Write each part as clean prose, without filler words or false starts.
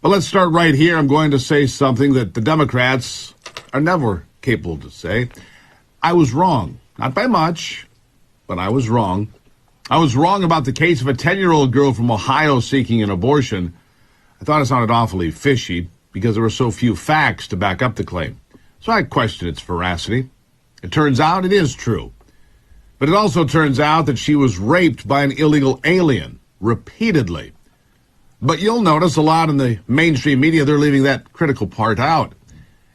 But let's start right here. I'm going to say something that the Democrats are never capable to say. I was wrong. Not by much, but I was wrong. I was wrong about the case of a 10-year-old girl from Ohio seeking an abortion. I thought it sounded awfully fishy because there were so few facts to back up the claim. So I questioned its veracity. It turns out it is true. But it also turns out that she was raped by an illegal alien repeatedly. But you'll notice a lot in the mainstream media, they're leaving that critical part out,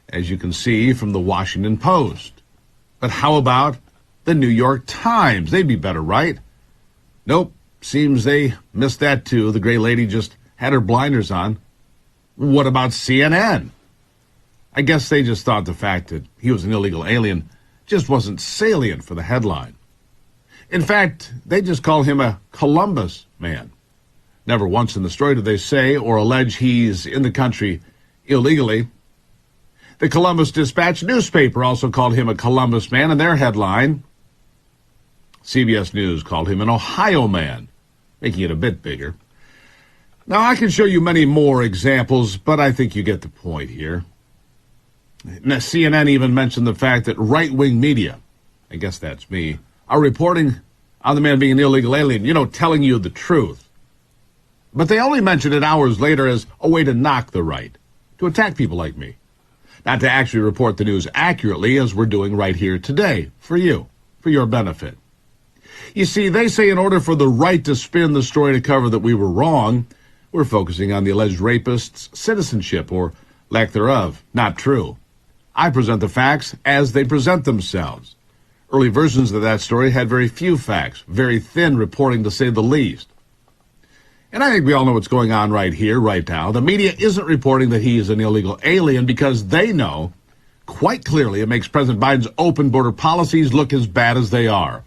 as you can see from the Washington Post. But how about the New York Times? They'd be better, right? Nope, seems they missed that too. The gray lady just had her blinders on. What about CNN? I guess they just thought the fact that he was an illegal alien just wasn't salient for the headline. In fact, they just call him a Columbus man. Never once in the story do they say or allege he's in the country illegally. The Columbus Dispatch newspaper also called him a Columbus man in their headline. CBS News called him an Ohio man, making it a bit bigger. Now, I can show you many more examples, but I think you get the point here. Now, CNN even mentioned the fact that right-wing media, I guess that's me, are reporting on the man being an illegal alien, telling you the truth. But they only mentioned it hours later as a way to knock the right, to attack people like me. Not to actually report the news accurately, as we're doing right here today, for you, for your benefit. You see, they say in order for the right to spin the story to cover that we were wrong, we're focusing on the alleged rapist's citizenship, or lack thereof. Not true. I present the facts as they present themselves. Early versions of that story had very few facts, very thin reporting to say the least. And I think we all know what's going on right here, right now. The media isn't reporting that he is an illegal alien because they know quite clearly it makes President Biden's open border policies look as bad as they are.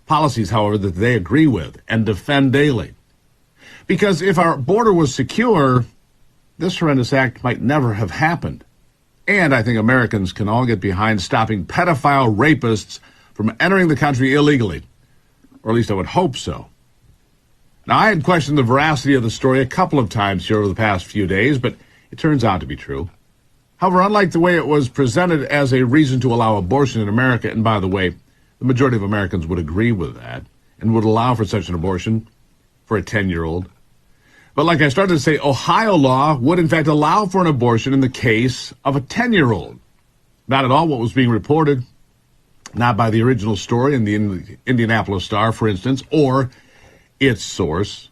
Policies, however, that they agree with and defend daily. Because if our border was secure, this horrendous act might never have happened. And I think Americans can all get behind stopping pedophile rapists from entering the country illegally. Or at least I would hope so. Now, I had questioned the veracity of the story a couple of times here over the past few days, but it turns out to be true. However, unlike the way it was presented as a reason to allow abortion in America, and by the way, the majority of Americans would agree with that and would allow for such an abortion for a 10-year-old. But like I started to say, Ohio law would in fact allow for an abortion in the case of a 10-year-old. Not at all what was being reported, not by the original story in the Indianapolis Star, for instance, or its source.